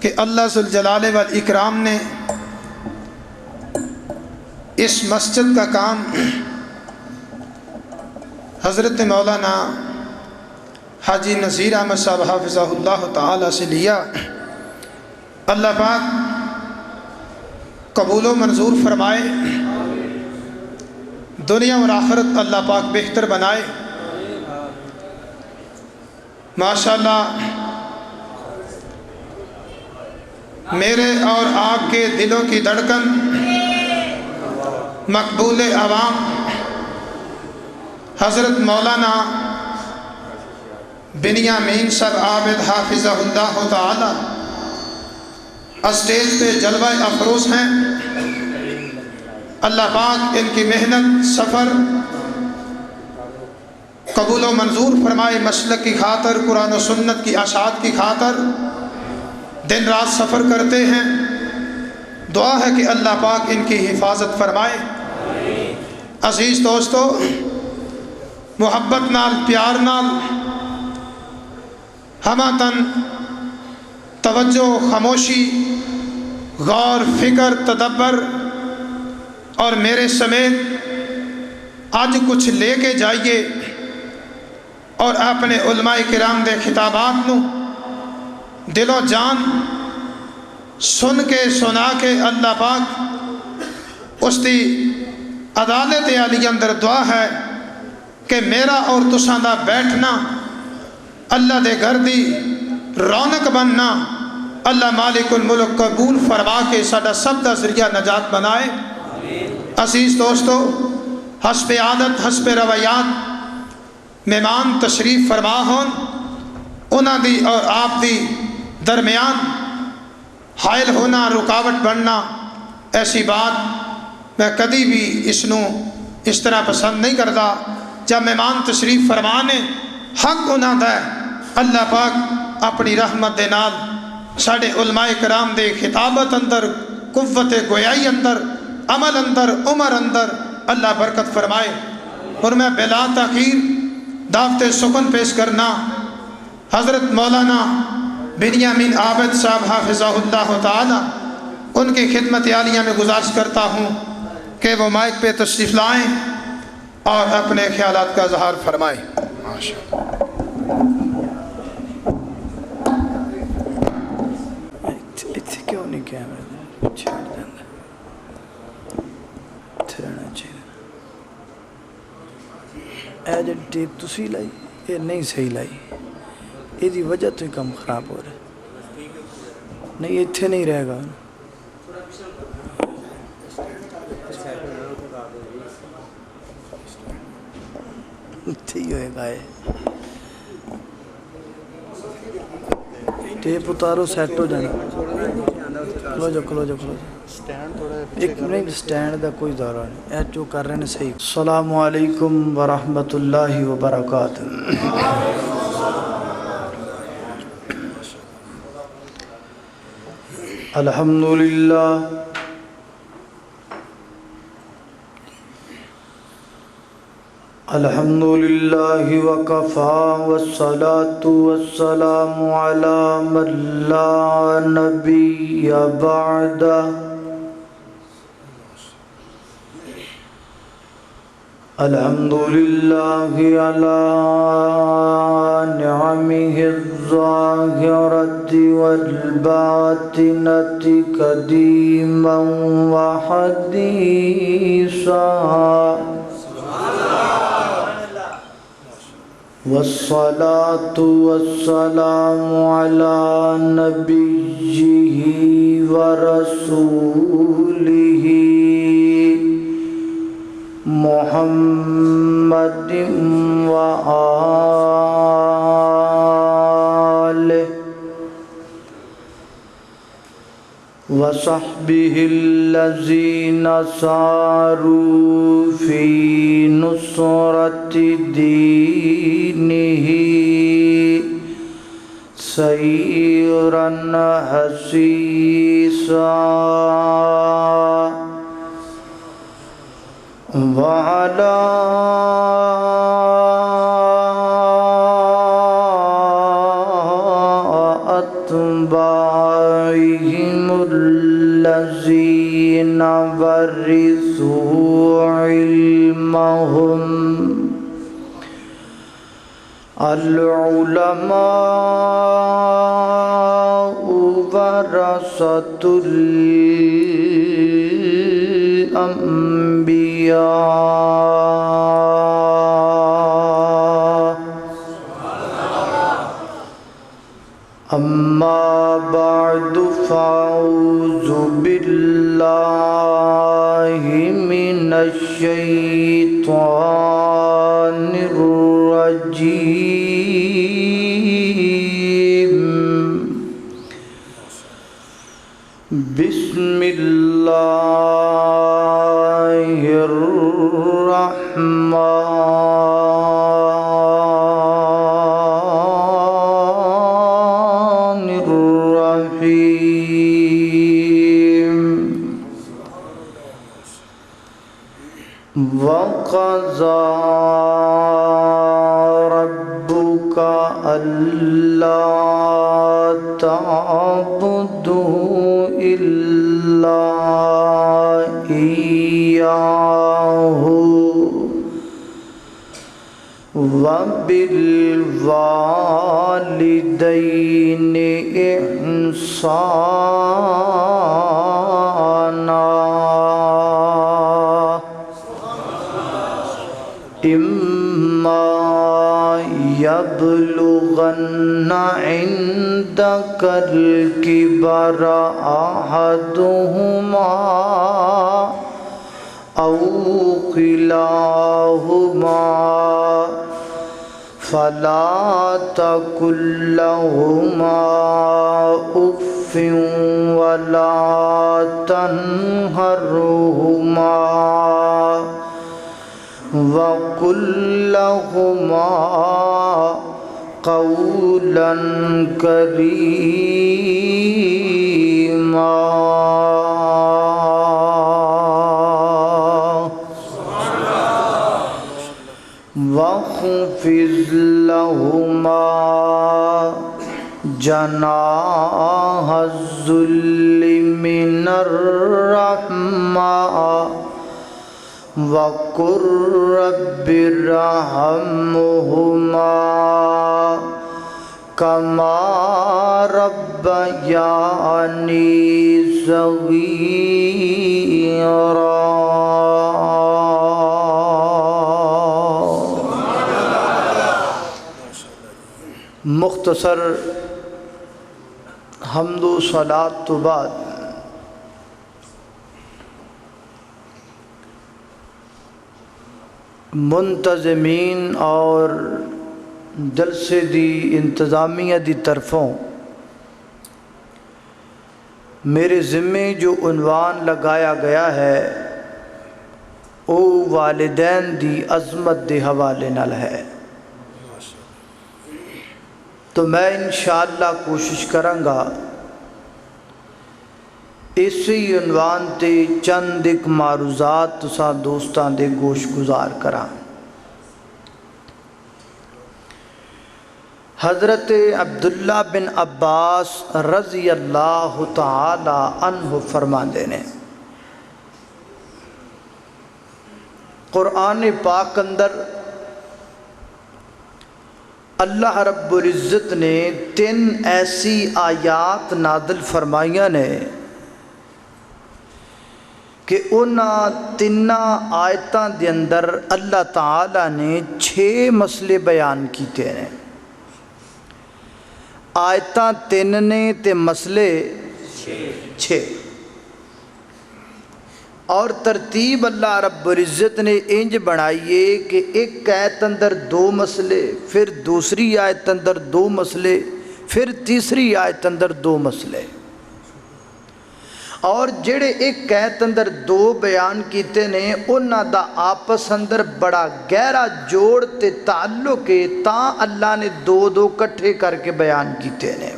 کہ اللہ ذوالجلال والاکرام نے اس مسجد کا کام حضرت مولانا حاجی نذیر احمد صاحب حافظہ اللہ تعالی سے لیا۔ اللہ پاک قبول و منظور فرمائے، دنیا اور آخرت اللہ پاک بہتر بنائے۔ ماشاءاللہ میرے اور آپ کے دلوں کی دھڑکن مقبول عوام حضرت مولانا بنیامین صاحب عابد حافظہ اللہ تعالی اسٹیج پہ جلوہ افروز ہیں۔ اللہ پاک ان کی محنت سفر قبول و منظور فرمائے، مسلک کی خاطر، قرآن و سنت کی اشاعت کی خاطر دن رات سفر کرتے ہیں۔ دعا ہے کہ اللہ پاک ان کی حفاظت فرمائے۔ عزیز دوستو، محبت نال، پیار نال، ہمہ تن توجہ، خاموشی، غور، فکر، تدبر اور میرے سمیت آج کچھ لے کے جائیے اور اپنے علماء کرام دے خطابات نو دل و جان سن کے سنا کے اللہ پاک اس دی عدالت عالی اندر دعا ہے کہ میرا اور تساں دا بیٹھنا اللہ دے گھر دی رونق بننا اللہ مالک الملک قبول فرما کے ساڈا سب دا ذریعہ نجات بنائے۔ عزیز دوستو، حسب عادت، حسب روایات مہمان تشریف فرما ہون، انہاں دی اور آپ دی درمیان حائل ہونا، رکاوٹ بننا، ایسی بات میں کدی بھی اس طرح پسند نہیں کرتا۔ جب مہمان تشریف فرمانے حق انہاں دا ہے، اللہ پاک اپنی رحمت دے نال ساڑھے علماء کرام دے خطابت اندر، قوت گویائی اندر، عمل اندر، عمر اندر اللہ برکت فرمائے۔ اور میں بلا تاخیر دعوت سخن پیش کرنا حضرت مولانا بنیامین عابد صاحب حافظہ اللہ تعالی ان کی خدمت عالیہ میں گزارش کرتا ہوں کہ وہ مائک پہ تشریف لائیں اور اپنے خیالات کا اظہار فرمائیں۔ کیوں نہیں کیمرہ چھیڑ دینا تھرنا چاہیے۔ اے جی ٹیپ تسی لائی، یہ نہیں صحیح لائی، یہ دی وجہ تو ہی کم خراب ہو رہا ہے۔ نہیں اتھے نہیں رہے گا، اتھے ہی ہوئے گا۔ ٹیپ اتارو، سیٹ ہو جانا۔ کھلو جا کھلو جا کھلو جا، ایک نہیں سٹینڈ دا کوئی دورہ نہیں، اے جو کر رہے ہیں صحیح۔ السلام علیکم ورحمۃ اللہ وبرکاتہ۔ الحمدللہ الحمدللہ وکفا والصلاة والسلام علی من لا نبی بعدہ۔ الحمدللہ علی نعمہ الظاہرۃ والباطنۃ قدیما وحدیثا، والصلاة والسلام على نبيه ورسوله محمد وآله وصحبه الذين ساروا في نصرة دينه سيرا حسيسا، وعلى أتباعهم الذين ورثوا علمهم العلماء ورثة الأنبياء أما بعد فأعوذ بالله من الشيطان الرجيم بسم الله الرحمن الرحيم وقضى ربك ألا تعبدوا إلا إياه وبالوالدين إحسانا إما يبلغن عندك الكبر أحدهما أو كلاهما فلا تقل لهما أف ولا تنهرهما وقل لهما قولا كريما واخفض لهما جناح الذل من الرحمة وقل رب ارحمهما كما ربياني صغيرا مختصر حمد و صلاۃ تو بعد منتظمین اور جلسے دی انتظامیہ دی طرفوں میرے ذمے جو عنوان لگایا گیا ہے او والدین دی عظمت دے حوالے نال ہے، تو میں انشاءاللہ کوشش کراں گا اسی عنوان تے چند ایک معروضات تساں دوستاں دے گوش گزار کراں۔ حضرت عبداللہ بن عباس رضی اللہ تعالی عنہ فرماندے نے قرآن پاک اندر اللہ رب العزت نے 3 ایسی آیات نازل فرمائیاں نے کہ انہاں 3 آیتاں دے اندر اللہ تعالیٰ نے 6 مسئلے بیان کیتے ہیں۔ آیتاں 3 نے تے مسئلے 6، اور ترتیب اللہ رب العزت نے انج بنائیے کہ ایک آیت اندر 2 مسئلے، پھر دوسری آیت اندر 2 مسئلے، پھر تیسری آیت اندر 2 مسئلے، اور جڑے ایک آیت اندر 2 بیان کیتے نے انہاں دا آپس اندر بڑا گہرا جوڑ تے تعلق ہے، تاں اللہ نے 2 کٹھے کر کے بیان کیتے نے۔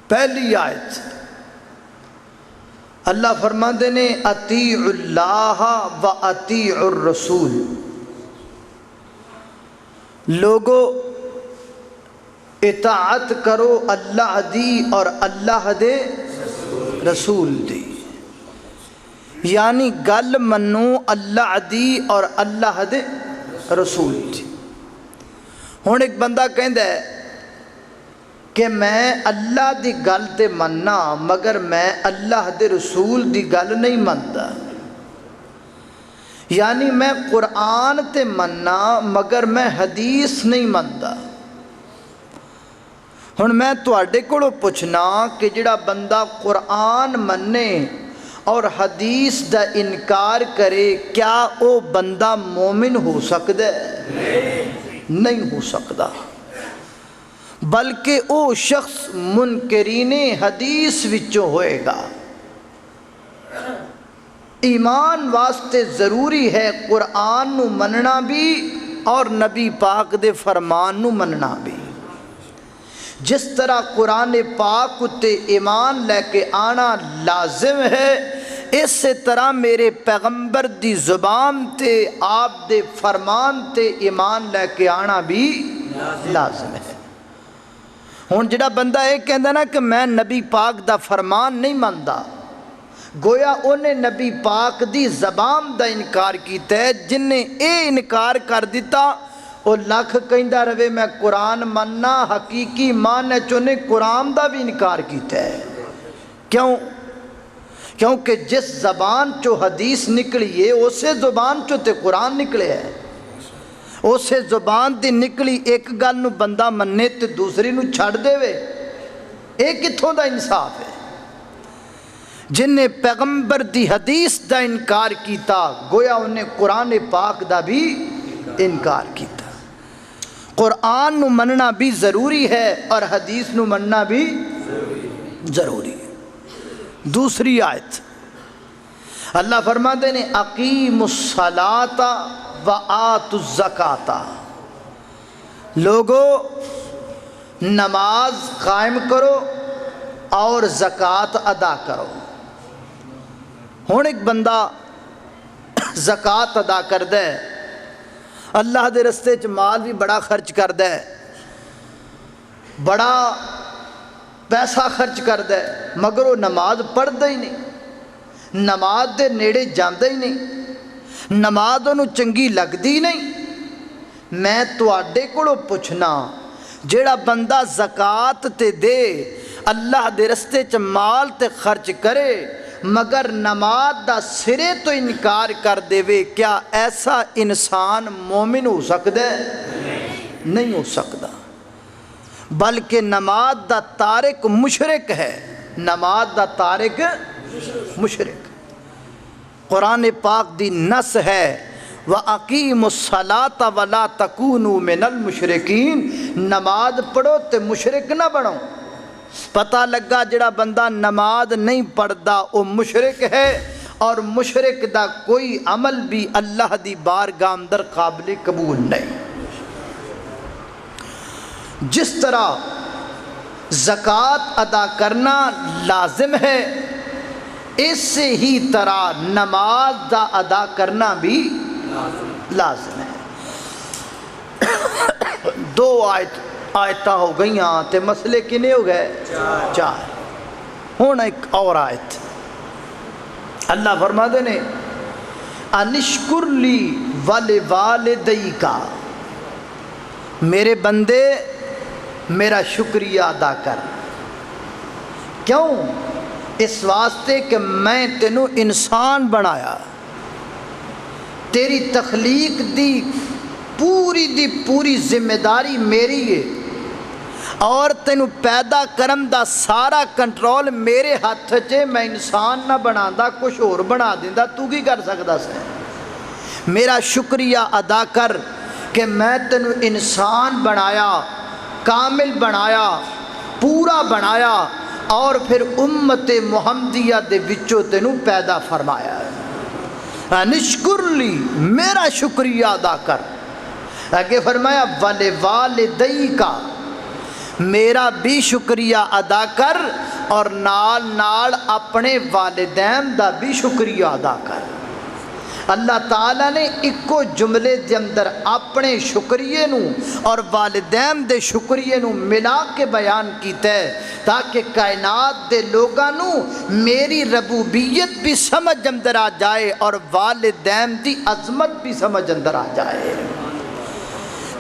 پہلی آیت اللہ فرماندے نے اطیع اللہ و اطیع الرسول، لوگو اطاعت کرو اللہ دی اور اللہ دے رسول دی، یعنی گل منو اللہ دی اور اللہ دے رسول دی۔ ہن ایک بندہ کہندا ہے کہ میں اللہ دی گل تے مننا مگر میں اللہ دے رسول دی گل نہیں مندا، یعنی میں قرآن تے مننا مگر میں حدیث نہیں مندا۔ ہن میں تواڈے کولوں پوچھنا کہ جڑا بندہ قرآن مننے اور حدیث دا انکار کرے کیا او بندہ مومن ہو سکدا ہے؟ نہیں ہو سکدا، بلکہ او شخص منکرین حدیث وچوں ہوئے گا۔ ایمان واسطے ضروری ہے قرآن نو مننا بھی اور نبی پاک دے فرمان نو مننا بھی۔ جس طرح قرآن پاک تے ایمان لے کے آنا لازم ہے، اسی طرح میرے پیغمبر دی زبان تے آپ دے فرمان تے ایمان لے کے آنا بھی لازم ہے۔ ہن جڑا بندہ یہ کہندا نا کہ میں نبی پاک دا فرمان نہیں مندا، گویا انہیں نبی پاک دی زبان دا انکار کیتا ہے۔ جن نے اے انکار کر دیتا وہ لکھ کہندا رہے میں قرآن مننا، حقیقی معنی چنے قرآن دا بھی انکار کیتا ہے۔ کیوں؟ کیونکہ جس زبان چو حدیث نکلی ہے اسے زبان چو تے قرآن نکلے ہے، اسے زبان دی نکلی ایک گل نو بندہ مننے تے دوسری نو چھڑ دے وے، ایک کتھوں دا انصاف ہے؟ جن نے پیغمبر دی حدیث دا انکار کیتا گویا انہیں قرآن پاک دا بھی انکار کیتا۔ قرآن نو مننا بھی ضروری ہے اور حدیث نو مننا بھی ضروری ہے۔ دوسری آیت اللہ فرماتے ہیں اقیموا الصلاۃ وآتوا الزکاۃ، لوگو نماز قائم کرو اور زکوٰۃ ادا کرو۔ ہن ایک بندہ زکوٰۃ ادا کردا ہے، اللہ دے رستے چ مال بھی بڑا خرچ کردا ہے، بڑا پیسہ خرچ کردا ہے، مگر وہ نماز پڑھدا ہی نہیں، نماز دے نیڑے جاندا ہی نہیں، نماز انہوں چنگی لگدی نہیں۔ میں تواڈے کولوں پوچھنا جیڑا بندہ زکوٰۃ تے دے، اللہ دے رستے چ مال تے خرچ کرے مگر نماز دا سرے تو انکار کر دے وے، کیا ایسا انسان مومن ہو سکتا ہے؟ نہیں ہو سکتا، بلکہ نماز دا تارک مشرک ہے، نماز دا تارک مشرک۔ قرآن پاک دی نص ہے وَأَقِيمُوا الصَّلَاةَ وَلَا تَكُونُوا مِنَ الْمُشْرِكِينَ، نماز پڑھو تے مشرک نہ بنو۔ پتہ لگا جڑا بندہ نماز نہیں پڑھدا وہ مشرک ہے، اور مشرک دا کوئی عمل بھی اللہ دی بارگاہ اندر قابل قبول نہیں۔ جس طرح زکوٰۃ ادا کرنا لازم ہے، اسی ہی طرح نماز دا ادا کرنا بھی لازم ہے۔ دو آیتاں ہو گئیاں تے مسئلے کنے ہو گئے؟ چار۔ ہون ایک اور آیت اللہ فرماتے نے انشکر لی ولوالدیک، میرے بندے میرا شکریہ ادا کر۔ کیوں؟ اس واسطے کہ میں تینوں انسان بنایا، تیری تخلیق دی پوری ذمہ داری میری ہے، اور تینوں پیدا کرم دا سارا کنٹرول میرے ہاتھ چے۔ میں انسان نہ بنا دا کچھ اور بنا دیندا، تو کی کر سکدا سے؟ میرا شکریہ ادا کر کہ میں تینوں انسان بنایا، کامل بنایا، پورا بنایا، اور پھر امت محمدیہ دے وچوں تینوں پیدا فرمایا۔ انشکر لی، میرا شکریہ ادا کر۔ آگے فرمایا ولوالدیک، میرا بھی شکریہ ادا کر، اور نال نال اپنے والدین دا بھی شکریہ ادا کر۔ اللہ تعالیٰ نے ایکو جملے دے اندر اپنے شکریے نو اور والدین دے شکریے نو ملا کے بیان کیتا ہے تاکہ کائنات دے لوگاں نو میری ربوبیت بھی سمجھ اندر آ جائے اور والدین دی عظمت بھی سمجھ اندر آ جائے۔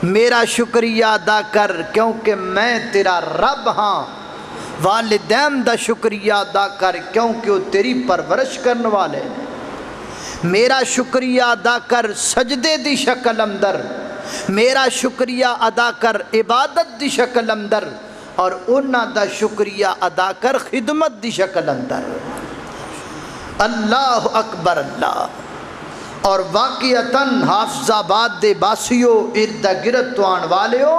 میرا شکریہ ادا کر کیونکہ میں تیرا رب ہاں، والدین دا شکریہ ادا کر کیونکہ وہ تیری پرورش کرنے والے ہیں۔ میرا شکریہ ادا کر سجدے دی شکل اندر، میرا شکریہ ادا کر عبادت دی شکل اندر، اور انہاں دا شکریہ ادا کر خدمت دی شکل اندر۔ اللہ اکبر اللہ۔ اور واقعتاً حافظ آباد دے باسیو ارد گرد تو آن والیو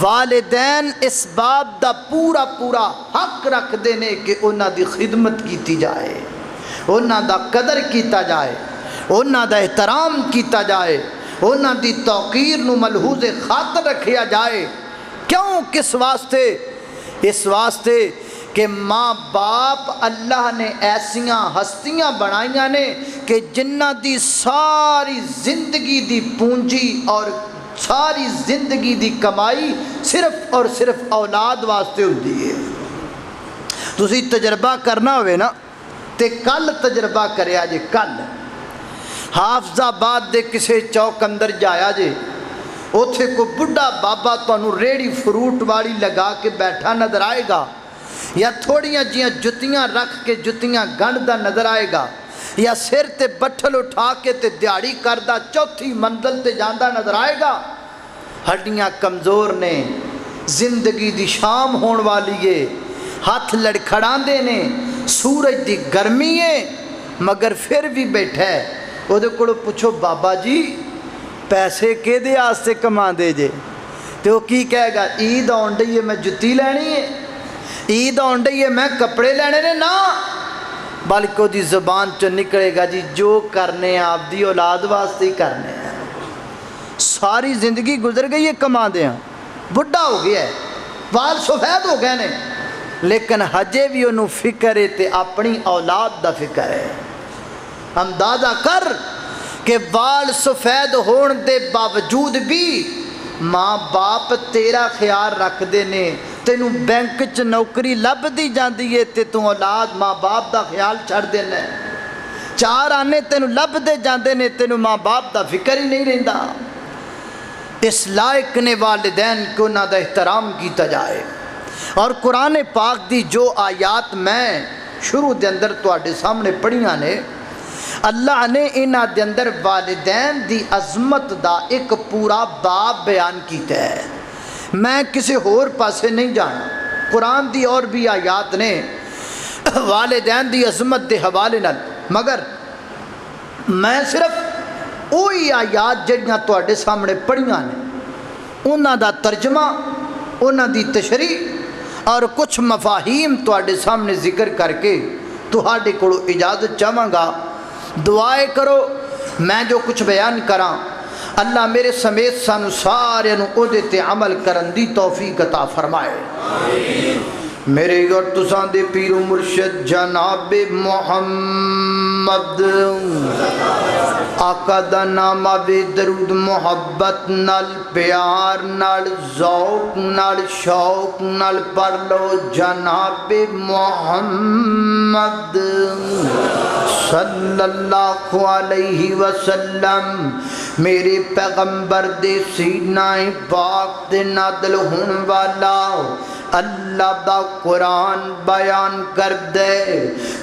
والدین اس باب دا پورا پورا حق رکھ دینے کہ انہاں دی خدمت کیتی جائے، انہاں دا قدر کیتا جائے، انہاں دا احترام کیتا جائے، انہاں دی توقیر نو ملحوظ خاطر رکھیا جائے۔ کیوں؟ کس واسطے؟ اس واسطے کہ ماں باپ اللہ نے ایسیاں ہستیاں بنائیاں نے کہ جنہ دی ساری زندگی دی پونجی اور ساری زندگی دی کمائی صرف اور صرف اولاد واسطے ہوندی ہے۔ تسی تجربہ کرنا ہوئے نا تے کل تجربہ کریا جے، کل حافظ آباد دے کسے چوک اندر جایا جے، اوتھے کو بڑھا بابا تانوں ریڑی فروٹ والی لگا کے بیٹھا نظر آئے گا، یا تھوڑیاں جیاں جتیاں رکھ کے جتیاں گنڈدا نظر آئے گا، یا سر تے بٹھل اٹھا کے تے دیہڑی کردہ چوتھی منزل تے جاندہ نظر آئے گا۔ ہڈیاں کمزور نے، زندگی دی شام ہون والی ہے، ہاتھ لڑکھڑاندے نے، سورج دی گرمی ہے، مگر پھر بھی بیٹھا ہے۔ وہ دے کڑو پوچھو بابا جی پیسے کے دے آستے کما دے جے، تو وہ کی کہے گا عید آن ڈئی ہے میں جتی لینی ہے، عید آن ڈئی ہے میں کپڑے لینے نے، نا بلکہ دی زبان چو نکلے گا جی جو کرنے آپ دی اولاد واسطے ہی کرنے ہیں۔ ساری زندگی گزر گئی ہے کما دے ہیں، بڑھا ہو گیا ہے، وال سفید ہو گئے نے، لیکن ہجے بھی انہوں فکر ہے تے اپنی اولاد دا فکر ہے۔ اندازہ کر کہ وال سفید ہون دے باوجود بھی ماں باپ تیرا خیال رکھ دے نے، تینوں بینک چ نوکری لب دی جاندی ہے تے تو اولاد ماں باپ دا خیال چھڑ دینا ہے، چار آنے تینوں لب دے جاندے نے، تینوں ماں باپ دا فکر ہی نہیں رہندا۔ اس لائق نے والدین کو نہ دا احترام کیتا جائے۔ اور قرآن پاک دی جو آیات میں شروع دے اندر تواڈے سامنے پڑھیاں نے، اللہ نے انہاں دے اندر والدین دی عظمت دا ایک پورا باب بیان کیتا ہے۔ میں کسی اور پاسے نہیں جانا، قرآن دی اور بھی آیات نے والدین دی عظمت دے حوالے نال، مگر میں صرف وہی آیات جڑیاں تواڈے سامنے پڑھیاں نے انہاں دا ترجمہ، انہاں دی تشریح اور کچھ مفاہیم تواڈے سامنے ذکر کر کے تہاڈے کولوں اجازت چاہواں گا۔ دعائے کرو میں جو کچھ بیان کراں اللہ میرے سمیت سانو سارے نو او دے تے عمل کرن دی توفیق عطا فرمائے۔ میرے اور تساں دے پیر و مرشد جناب محمد آقا دا نام آوے درود محبت نال پیار نال ذوق نال شوق نال پڑھ لو جناب محمد صلی اللہ علیہ وسلم۔ میرے پیغمبر دے سینہ پاک دے نادل ہون والا اللہ دا قرآن بیان کر دے،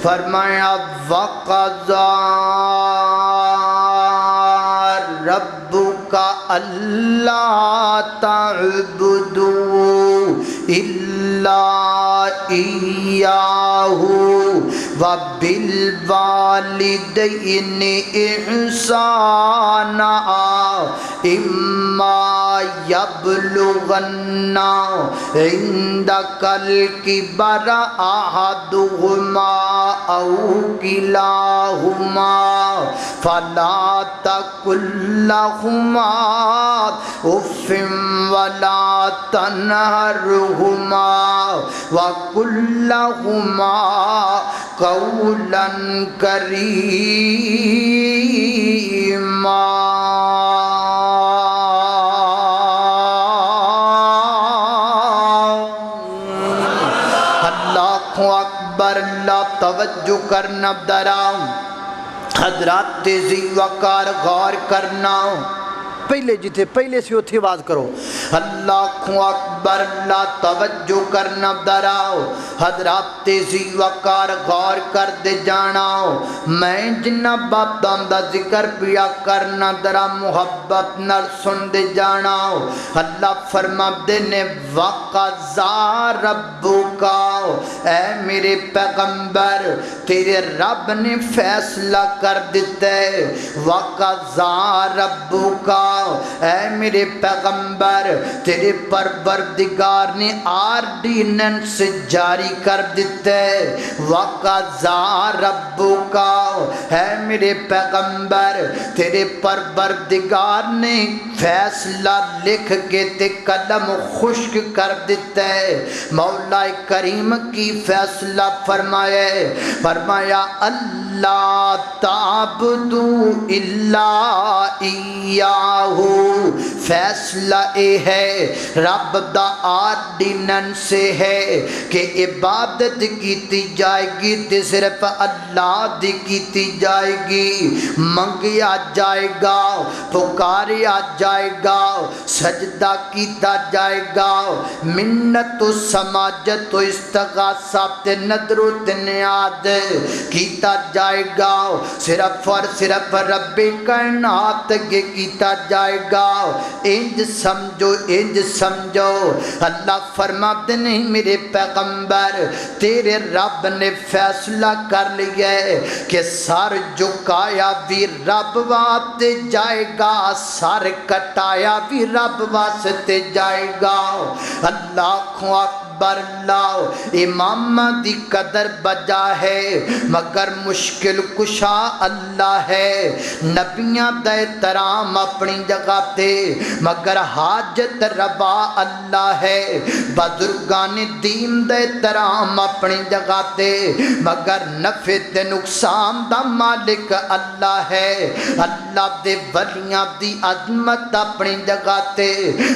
فرمایا وَقَضَى رَبُّكَ أَلَّا تَعْبُدُوا إِلَّا إِيَّاهُ وَبِالْوَالِدَيْنِ إِحْسَانًا إِمَّا يَبْلُغَنَّ عِندَكَ الْكِبَرَ أَحَدُهُمَا أَوْ كِلَاهُمَا فَلَا تَقُل لَّهُمَا أُفٍّ وَلَا تَنْهَرْهُمَا وَقُل لَّهُمَا قَوْلًا كَرِيمًا۔ اللہ اکبر، اللہ توجہ کرنا ذرا، حضرات ذی وقار غور کرنا، پہلے جتھے پہلے سے اتھی آواز کرو، اللہ اکبر، اللہ توجہ کرنا ذرا، حضرات ذی وقار غور کر دے جانا، میں جنہ باتاں دا ذکر پیا کرنا ذرا محبت نال سن دے جانا۔ اللہ فرما دے نے وَقَضَىٰ رَبُّكَ، اے میرے پیغمبر تیرے رب نے فیصلہ کر دیتا ہے، وَقَضَىٰ رَبُّكَ، اے میرے پیغمبر تیرے پروردگار نے آرڈیننس جاری کر دیتا ہے، وَقَضَىٰ رَبُّكَ، اے میرے پیغمبر تیرے پروردگار نے فیصلہ لکھ کے تے قلم خشک کر دیتا ہے۔ مولا کریم کی فیصلہ فرمایا اللہ تعبدوا الا ایاہ، فیصلہ اے ہے رب دا آرڈیننس ہے کہ عبادت کیتی جائے گی تے صرف اللہ دی کیتی جائے گی، منگیا جائے گا، پکاریا جائے گا، سجدہ کیتا جائے گا، منت و سماجت و استغاثہ تے نظر و نیاز کیتا جائے گا، صرف اور صرف رب کائنات کے کیتا جائے گا۔ انج سمجھو اللہ فرماتے نہیں میرے پیغمبر تیرے رب نے فیصلہ کر لیا ہے کہ سر جھکایا بھی رب واسطے جائے گا، سر کٹایا بھی رب واسطے جائے گا۔ اللہ اکبر، اللہ امام دی قدر بجا ہے مگر مشکل کشا اللہ ہے، نبیاں دا احترام اپنی جگہ تے مگر حاجت روا اللہ ہے، بزرگان دین دا احترام اپنی جگہ تے مگر نفع تے نقصان دا مالک اللہ ہے، اللہ دے ولیاں دی عظمت اپنی جگہ تے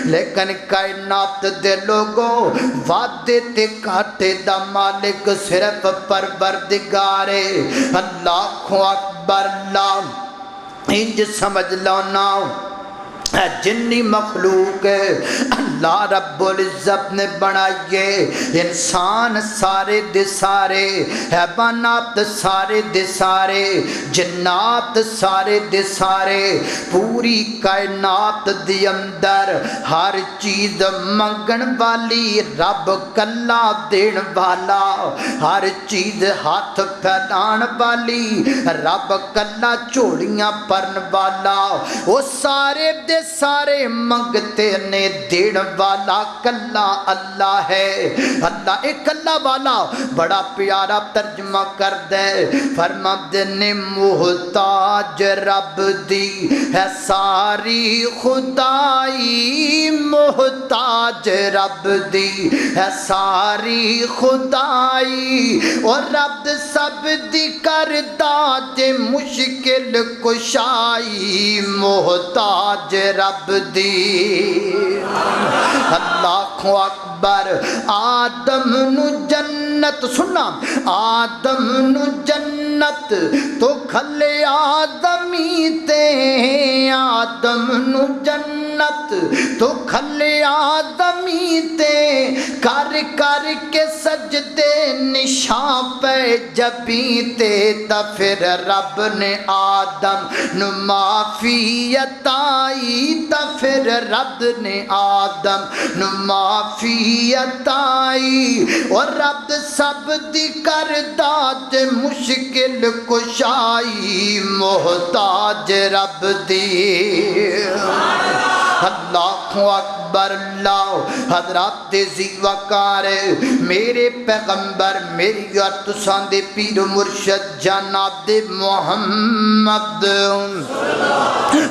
لیکن کائنات دے لوگوں وعدے تے کاٹے دا مالک صرف پروردگار ہے۔ اللہ اکبر، اللہ انج سمجھ لو نا جنی مخلوق اللہ رب العزت نے بنائیے، انسان سارے دے سارے، حیوانات سارے دے سارے، جنات سارے دے سارے، پوری کائنات دی اندر ہر چیز منگن والی رب کلا دین والا، ہر چیز ہاتھ پھیلان والی رب کلا چوڑیاں پرن والا، وہ سارے دے سارے منگتے نے دین والا کلا اللہ ہے۔ اللہ ایک اللہ والا بڑا پیارا ترجمہ کر دے، فرماتے نے محتاج رب دی ہے ساری خدائی، محتاج رب دی ہے ساری خدائی، اور رب سب دی کردا جے مشکل کشائی، محتاج رب دی۔ اللہ اکبر، آدم نو جنت سننا، آدم نو جنت تو کھلے آدمی تے، آدم نو جنت تو کھلے آدمی تے، کر کر کے سجدے نشان پہ جبیں تے، تا پھر رب نے آدم نو معافی عطائی، تا پھر رب نے آدم نو معافی عطائی، اور رب سب دی کردا تے مشکل کشائی، محتاج رب دی۔ اللہ اکبر اللہ حضرات زیوکار میرے پیغمبر میری اور تساں دے پیر مرشد جناب محمد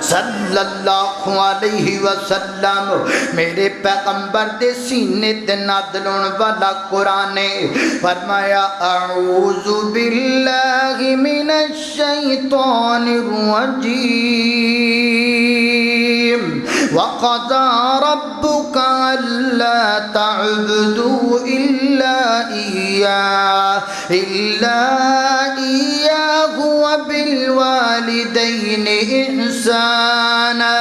صلی اللہ علیہ وسلم میرے پیغمبر دے سینے تے نازل ہون والا قرآن فرمایا اعوذ باللہ من الشیطان الرجیم وقضى ربك ألا تعبدوا إلا إياه وبالوالدين إحسانا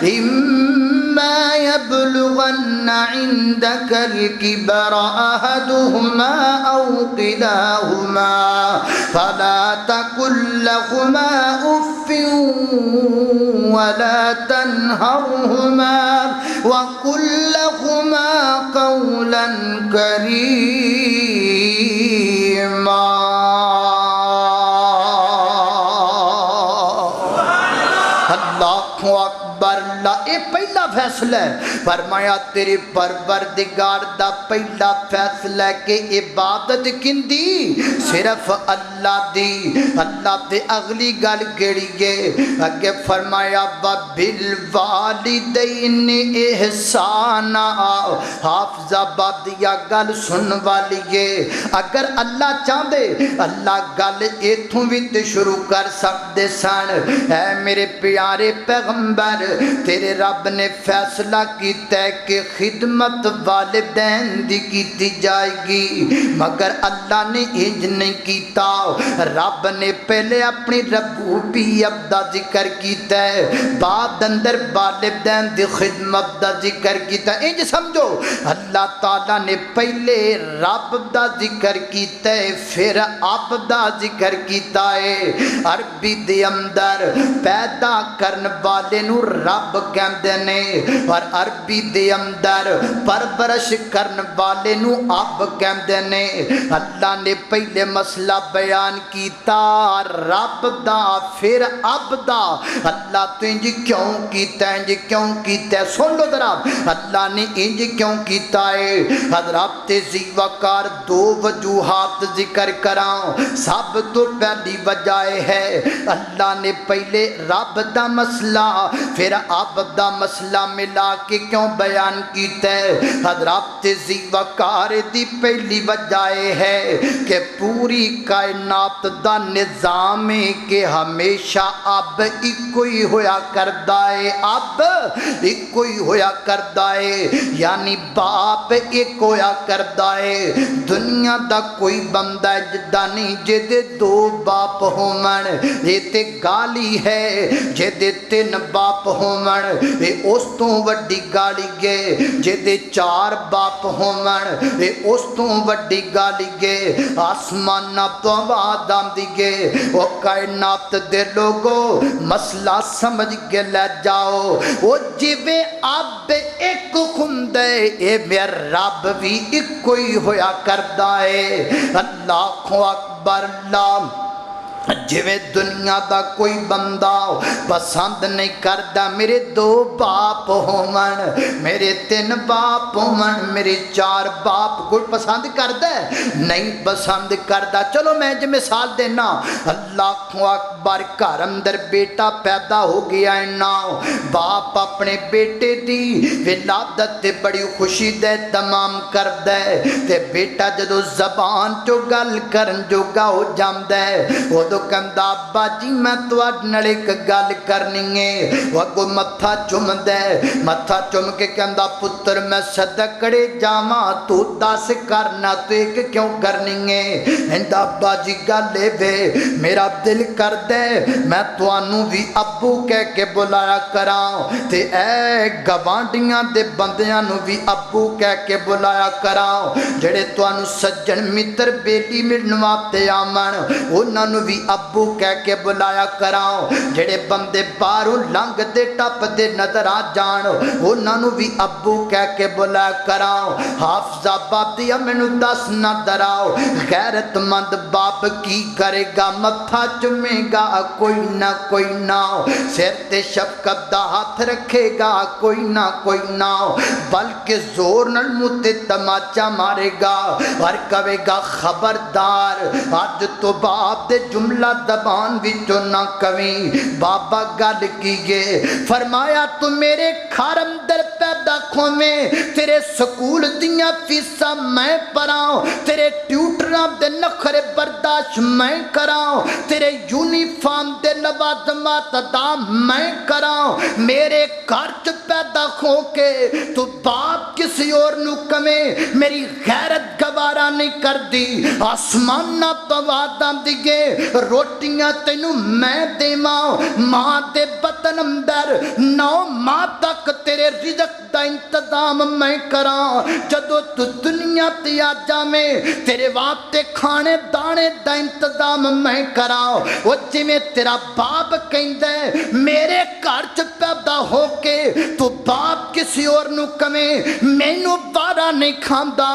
إما يبلغن عندك الكبر أحدهما أو كلاهما فلا تقل لهما أف ولا تنهرهما وقل لهما قولا كريما اللہ اکبر اللہ اے پہلا فیصلہ ہے فرمایا تیرے پروردگار دا پہلا فیصلہ ہے کہ عبادت کندی صرف اللہ دی اللہ دے اگلی گل کیڑی ہے اگے فرمایا وبالوالدین احسانا حافظ آبادیہ گل سن والی ہے اگر اللہ چاہدے اللہ گل ایتھوں بھی تے شروع کر سکدے سن اے میرے پیارے پیغمبر تیرے رب نے فیصلہ کیتا ہے کہ خدمت والدین دی کیتی جائے گی مگر اللہ نے انج نہیں کیتا رب نے پہلے اپنی ربوبیت دا ذکر کیتا ہے بعد اندر والدین دی خدمت دا ذکر کیتا ہے انج سمجھو اللہ تعالیٰ نے پہلے رب دا ذکر کیتا ہے پھر اب دا ذکر کیتا ہے عربی دے اندر پیدا کرن والے نو رب کہندے نے اور عربی دے اندر پرورش کرن والے نو اب کہندے نے اللہ نے پہلے مسئلہ بیان کیتا رب دا پھر اب دا اللہ تو انج کیوں کیتا ہے انج کیوں کیتا ہے سن لو ذرا اللہ نے انج کیوں کیتا ہے حضرات زیوکار دو وجوہات ذکر کراں سب تو پہلی وجہ ہے اللہ نے پہلے رب دا مسئلہ پھر اب دا مسئلہ ملا کے کیوں بیان کیتا ہے حضرات زیوکار دی پہلی وجہ ہے کہ پوری کائنات دا نظام کہ ہمیشہ اب ایک ہی ہویا کردہ ہے اب ایک ہی ہویا کردہ ہے یعنی باپ ایک ہویا کردہ ہے دنیا دا کوئی بندہ جدہ نہیں جدے دو باپ ہومن یہ تے گالی ہے جدے تین باپ ہومن یہ اس تو وڈی گالی گے جدے چار باپ ہومن یہ اس تو وڈی گالی گے آسمان نہ تو آباد آمدی گے وہ کائنات دے لوگو مسئلہ سمجھ کے لے جاؤ وہ جیوے اب ایک خندے اے میرے رب بھی ایک کوئی ہویا کردہ ہے اللہ اکبر اللہ جویں دنیا دا کوئی بندہ پسند نہیں کردہ میرے دو باپ ہومن میرے تین باپ ہومن میرے چار باپ کوئی پسند کردہ ہے نہیں پسند کردہ چلو میں جو مثال دینا اللہ اکبر گھر اندر بیٹا پیدا ہو گیا ہے نا باپ اپنے بیٹے دی ولادت تے بڑی خوشی دے تمام کردہ ہے تے بیٹا جدو زبان چو گل کرن جوگا ہو جاندہ ہے وہ تو کہندہ ابا جی میں تو اڈنڑ ایک گل کرنی ہے وہ کو متھا چم دے متھا چم کے کہندہ پتر میں صدقڑے جاواں تو دس کرنا تو ایک کیوں کرنی ہے ہندہ ابا جی گلے وے میرا دل کر دے میں تو انو بھی ابو کہہ کے بلایا کراں تے اے گوانڈیاں دے بندیاں نو بھی ابو کہہ کے بلایا کراں جڑے تو انو سجن متر بیلی ملنواتے آمن انہاں نو بھی ابو کہہ کے بلایا کراؤ، جڑے بندے باہروں لنگ دے ٹپ دے نظر آ جان انہاں نو بھی ابو کہہ کے بلایا کراؤ۔ حافظہ باپ دیا مینوں دس نہ ڈراؤ، غیرت مند باپ کی کرے گا، متھا چومے گا کوئی نہ کوئی نہ، سر تے شفقت دا ہاتھ رکھے گا کوئی نہ کوئی نہ، بلکہ زور نال منہ تے تماچا مارے گا اور کہے گا خبردار اج تو باپ دے جملہ زبان وچوں نہ کہیں۔ بابا گل کیے، فرمایا تو میرے گھر اندر پیدا کھویں، تیرے سکول دیاں فیساں میں پڑھاؤں، تیرے ٹیوٹراں دے نخرے برداشت میں کراؤں، تیرے یونیفارم دے لوازمات ادا میں کراؤں، میرے گھر چ پیدا ہو کے تو باپ کسی اور نو کمیں میری غیرت گوارا نہیں کر دی، آسمان نہ پوادا دیے روٹیاں تینوں میں دیواں، ماں دے بطن اندر 9 ماہ تک تیرے رزق دا انتظام میں کراں، جدو تو دنیا تے آ جاویں تیرے واسطے کھانے دانے دا انتظام میں کراں۔ وہ جویں تیرا باپ کہندا ہے میرے گھر چ پیدا ہو کے تو باپ کسی اور نو کمیں مینوں بارا نہیں کھاندا،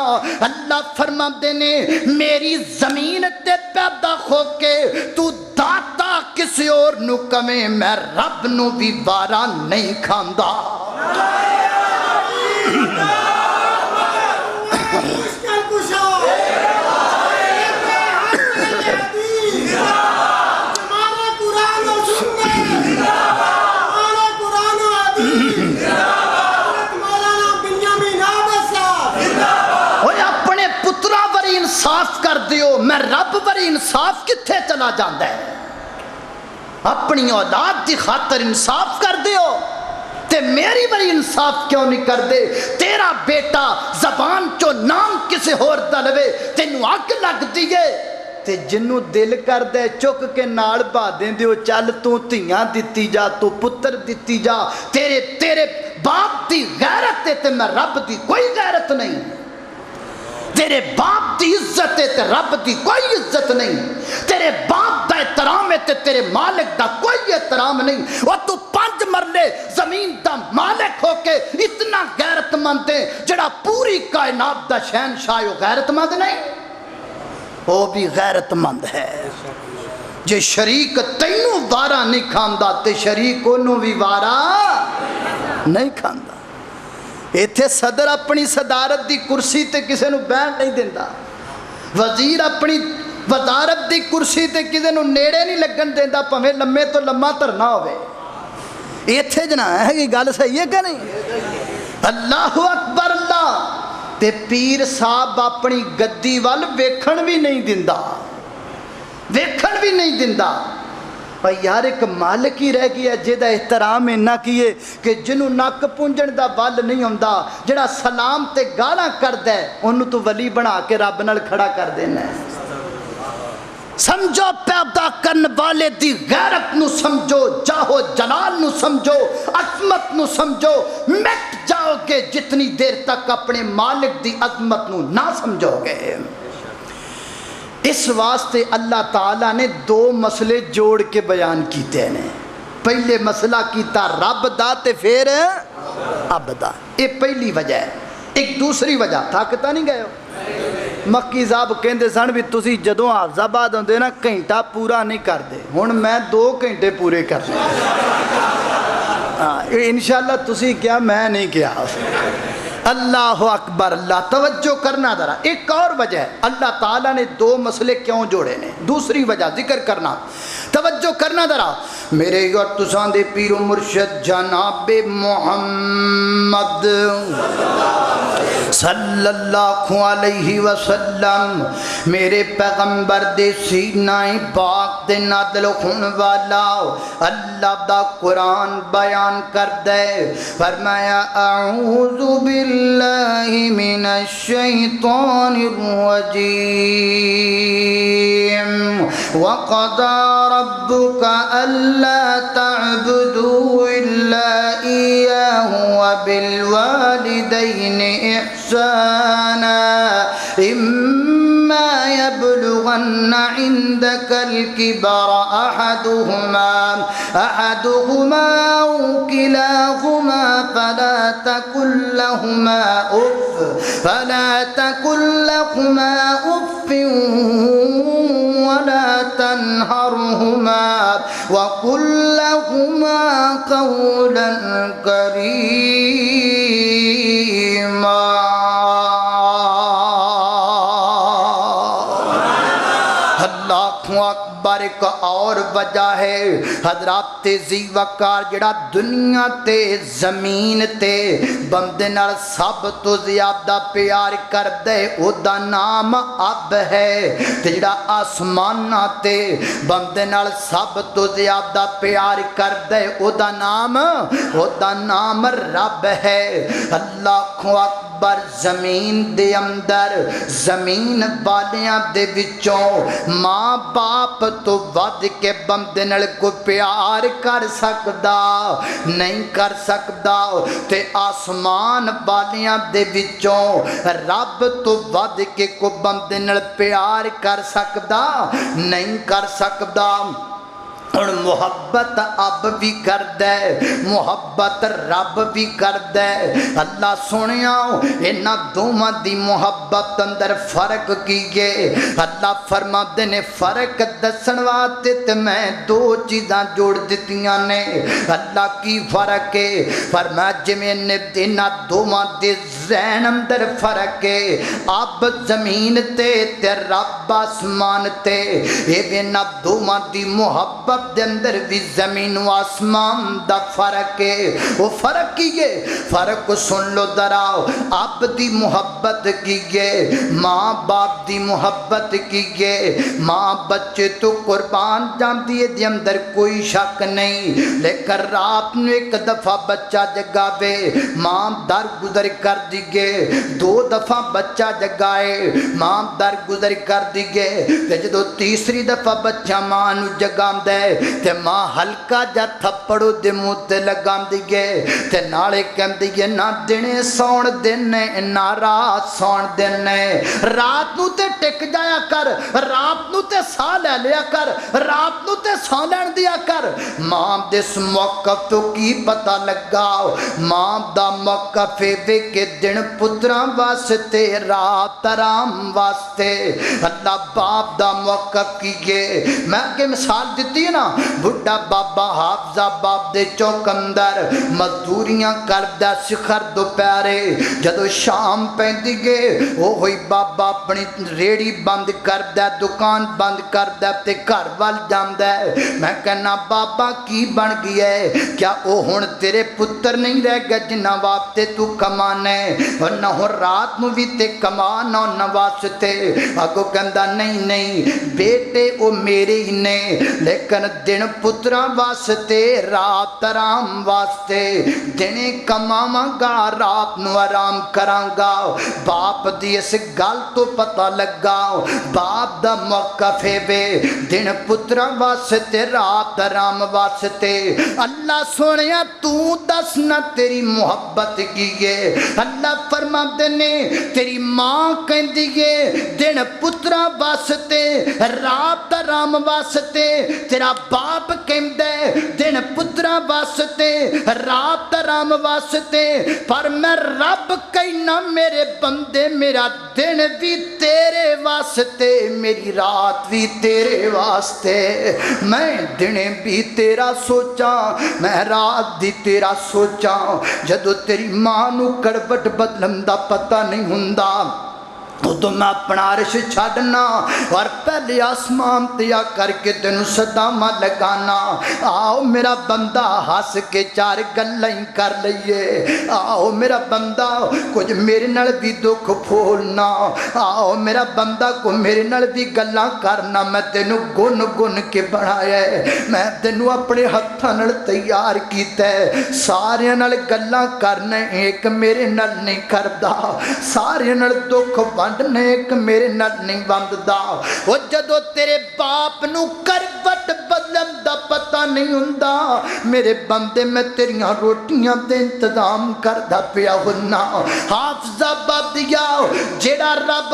اللہ فرماندے نے میری زمین تے پیدا ہو کے تو داتا کسی اور نو کمیں میں رب نو بھی بارا نہیں کھاندا۔ انصاف کر دیو، میں رب وری انصاف کتھے چلا جاندہ ہے؟ اپنی اولاد دی خاطر انصاف کر دیو تے میری وری انصاف کیوں نہیں کر دے؟ تیرا بیٹا زبان چو نام کسے ہور دلوے تینو اگ لگ دیئے تے جنو دل کر دے چک کے نال با دیں دیو، چل تو تیاں دیتی جا، تو پتر دیتی جا، تیرے باپ دی غیرت تے میں رب دی کوئی غیرت نہیں، تیرے باپ دی عزت ہے تے رب دی کوئی عزت نہیں، تیرے باپ دا احترام ہے تے تیرے مالک دا کوئی احترام نہیں، اور تو 5 مرلے زمین دا مالک ہو کے اتنا غیرت مند ہے جڑا پوری کائنات دا شہنشاہ ہو غیرت مند نہیں؟ وہ بھی غیرت مند ہے۔ جے شریک تینوں وارا نہیں کھاندا تے شریک انہوں بھی وارا نہیں کھاندا۔ ایتھے صدر اپنی صدارت دی کرسی تے کسے نو بیٹھ نہیں دیندہ، وزیر اپنی وزارت دی کرسی تے کسے نو نیڑے نہیں لگن دیندہ، پہمیں لمے تو لمہ ترنا ہوئے۔ ایتھے جنا ہے کہ گال صحیح ہے کہ نہیں؟ اللہ اکبر اللہ تے پیر صاحب اپنی گدی وال ویکھن بھی نہیں دیندہ، ویکھن بھی نہیں دیندہ۔ پر یار ایک مالک ہی رہ گیا جیدہ احترام نہ کیے کہ جنہوں نک پونجن دا وال نہیں ہوندہ، جڑا سلام تے گالا کر دے انہوں تو ولی بنا کے رب نال کھڑا کر دینا ہے۔ سمجھو پیدا کرن والے دی غیرت نو سمجھو، جاہو جلال نو سمجھو، عظمت نو سمجھو، مٹ جاؤ گے جتنی دیر تک اپنے مالک دی عظمت نو نہ سمجھو گے۔ اس واسطے اللہ تعالیٰ نے 2 مسئلے جوڑ کے بیان کیتے ہیں۔ پہلے مسئلہ کیتا رب دا تے پھر اب دا، یہ پہلی وجہ ہے۔ ایک دوسری وجہ تھکتا نہیں گئے ہو؟ مکی صاحب کہندے سن بھی تسی جدوں حافظ آباد ہوندے نا گھنٹہ پورا نہیں کر دے، ہن میں 2 گھنٹے پورے کر دے۔ انشاءاللہ تسی کیا میں نہیں کیا۔ اللہ اکبر اللہ، توجہ کرنا ذرا۔ ایک اور وجہ ہے اللہ تعالیٰ نے 2 مسئلے کیوں جوڑے نے، دوسری وجہ ذکر کرنا، توجہ کرنا ذرا۔ میرے اور تساں دے پیر و مرشد جناب محمد صلی اللہ علیہ وسلم میرے پیغمبر دے سینہ پاک دے نادل خون والا اللہ دا قرآن بیان کر دے، فرمایا اعوذ باللہ من الشیطان الرجیم وقضى ربك ألا تعبدوا إلا إياه وبالوالدين إحسانا إما يبلغن يبلغن عندك الكبر أحدهما أو كلاهما فلا تقل لهما أف ولا تنهرهما وقل لهما قولا كريما. اکبر ایک اور وجہ ہے حضرات ذی وقار جڑا دنیا تے زمین تے بندے نال سب تو زیادہ پیار کردے او دا نام اب ہے تے جڑا آسماناں تے بندے نال سب تو زیادہ پیار کردے او دا نام رب ہے. اللہ اکبر زمین دے اندر زمین والیاں دے وچوں ماں باپ تو ود کے بندے نال کو پیار کر سکدا نہیں کر سکدا تے آسمان والیاں دے وچوں رب تو ود کے کو بندے نال پیار کر سکدا نہیں کر سکدا. اور محبت اب بھی کر دے محبت رب بھی کر دے. اللہ سنیا انہاں دوواں دی محبت اندر فرق کیے. اللہ فرماتے نے فرق دسن واسطے تے میں دو چیزاں جوڑ دتیاں نے. اللہ کی فرق ہے فرمایا جویں انہاں دوواں دے ذہن اندر فرق ہے اب زمین تے رب آسمان تے انہاں دوواں دی محبت دے اندر بھی زمین و آسمان دا فرق ہے. وہ فرق کی ہے فرق کو سن لو ذرا. آپ دی محبت کی ہے ماں باپ دی محبت کی ہے. ماں بچے تو قربان جاندی ہے دی اندر کوئی شک نہیں لیکن رات نے ایک دفعہ بچہ جگاوے ماں در گزر کر دیگے. دو دفعہ بچہ جگائے ماں در گزر کر دیگے. جدو تیسری دفعہ بچہ ماں نو جگام دے تے ماں ہلکا جا تھپڑو دے منہ تے لگام دیگے تے نالے کہم دیگے نہ دنے سون دینے نہ رات سون دینے. رات نو تے ٹک جایا کر رات نو تے سا لے لیا کر رات نو تے سا لین دیا کر. ماں دس موقف تو کی پتہ لگا ماں دا موقف وے کے دن پتراں واسطے رات آرام واسطے. اللہ باپ دا موقف کیے میں کہ مثال دیتی ہے نا بڑھا بابا حافظہ باپ دے چوک اندر مزدوریاں کردہ سکھر دو پیارے جدو شام پہندی گے وہ ہوئی بابا اپنی ریڑی بند کردہ دکان بند کردہ تے گھر وال جاندہ. میں کہنا بابا کی بن گئی ہے کیا او ہون تیرے پتر نہیں رہ گیا جنہ واسطے تو کمانے ورنہ ہو رات نو بھی تے کمانا نہ واسطے. آگو کہندہ نہیں بیٹے او میرے ہی نے لیکن دن پترا واسطے رات آرام واسطے. دنے کماواں گا رات نو آرام کراں گا. باپ دی اس گل تو پتہ لگا باپ دا موقف ہے وے دن پترا واسطے رات آرام واسطے. اللہ سونیا تو دس نہ تیری محبت کیے. اللہ فرماتے نے تیری ماں کہندی ہے دن پترا واسطے رات آرام واسطے. تیرا باپ کہندے دن پترا واسطے رات آرام واسطے. پر میں رب کہنا میرے بندے میرا دن بھی تیرے واسطے میری رات بھی تیرے واسطے. میں دن بھی تیرا سوچا میں رات بھی تیرا سوچا. جدو تیری ماں نو کڑوٹ بدلن دا پتہ نہیں ہوندا تو میں اپنا عرش چھڑنا اور پہلے آسمان تیا کر کے تینوں صدامہ لگانا. آؤ میرا بندہ ہس کے چار گلیں کر لئیے. آؤ میرا بندہ کچھ میرے نال بھی دکھ پھولنا. آؤ میرا بندہ کو میرے نال بھی گلاں کرنا. میں تینوں گن گن کے بڑھایا ہے میں تینوں اپنے ہتھاں نال تیار کیتا ہے. سارے نال گلاں کرنا ایک میرے نال نہیں کردا. سارے نال دکھ نے ایک میرے نال نہیں بنددا. وہ جدو تیرے باپ نو کروٹ بدلن دا پتہ نہیں ہوندا میرے بندے میں تیریاں روٹیاں دے انتظام کردا پیا ہونا. حافظہ بابدیا جیڑا رب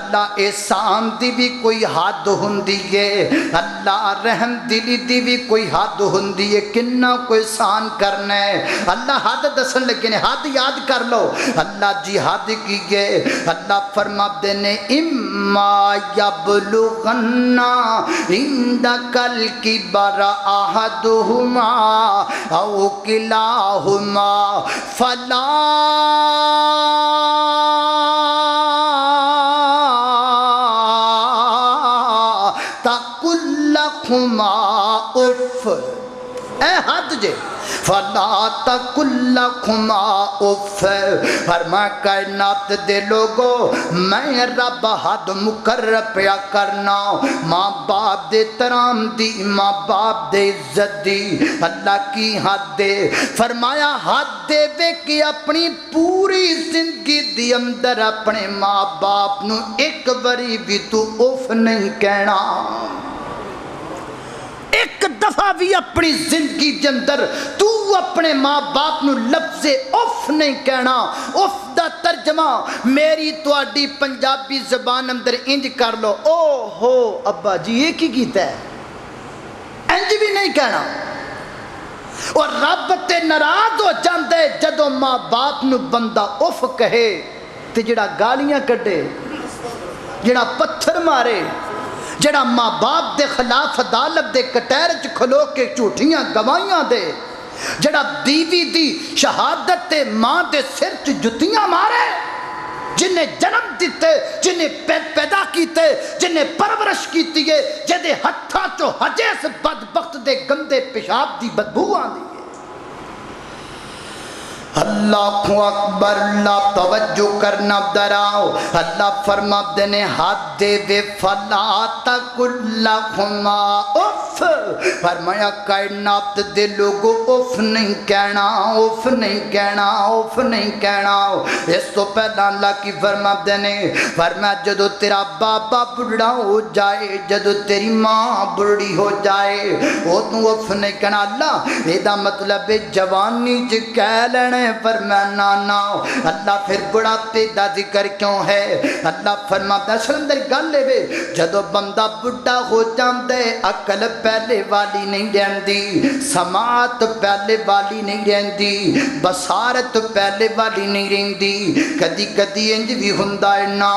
اللہ احسان دی بھی کوئی حد ہوندی ہے، اللہ رحم دلی دی بھی کوئی حد ہوندی ہے، کنا کوئی احسان کرنا ہے۔ اللہ حد دسن لگے نے، حد یاد کر لو۔ اللہ جی حد کی ہے، اللہ فرما دینے اما یبلغنا عندک الکبر احدہما او کلاہما فلا تقل لہما اف، اے حد جے فلا تقل لہما اف، فرما کائنات دے لوگو میں رب حد مقرر پیا کرنا، ماں باپ دے ترام دی، ماں باپ دے عزت دی۔ اللہ کی حد دے، فرمایا حد دے وے کہ اپنی پوری زندگی دی اندر اپنے ماں باپ نو ایک باری بھی تو اف نہیں کہنا، ایک دفعہ بھی اپنی زندگی کے اندر تو اپنے ماں باپ نو لفظ اف نہیں کہنا۔ اف دا ترجمہ میری تواڈی پنجابی زبان اندر انج کر لو، او ہو ابا جی یہ کی کیتا ہے، انج بھی نہیں کہنا۔ اور رب تے ناراض ہو جاندے جدو ماں باپ نو بندہ اف کہے تے جڑا گالیاں کڈے، جڑا پتھر مارے، جڑا ماں باپ دے خلاف عدالت دے کٹہر چ کھلو کے جھوٹیاں گواہیاں دے، جڑا بیوی دی شہادت تے ماں دے سر چ جتیاں مارے، جنہیں جنم دیتے، جنہیں پیدا کیتے، جنہیں پرورش کیتی ہے، جدے ہتھاں چو حجیس بدبخت دے گندے پیشاب دی بدبو آندی ہے۔ اللہ اکبر، اللہ توجہ کرنا دراؤ۔ اللہ فرما دینے حد دے وے فلا تقل لہما اف، فرمایا کائنات دے لوگو اف نہیں کہنا، اف نہیں کہنا، اف نہیں کہنا۔ اس تو پہلا اللہ کی فرما دینے، فرمایا جدو تیرا بابا بڑھا ہو جائے، جدو تیری ماں بڑھی ہو جائے، وہ تو اف نہیں کہنا۔ اللہ یہ دا مطلب جوانی چ کہہ لینے پر میں نانا، اللہ پھر بڑھاپے دا ذکر کیوں ہے؟ اللہ فرماتا ہے اندر گل لے جدو بندہ بڑھا ہو جاندے عقل پہلے والی نہیں رہندی، سماعت پہلے والی نہیں رہندی، بصارت پہلے والی نہیں رہندی۔ کدی کدی انج بھی ہوندا ہے نا،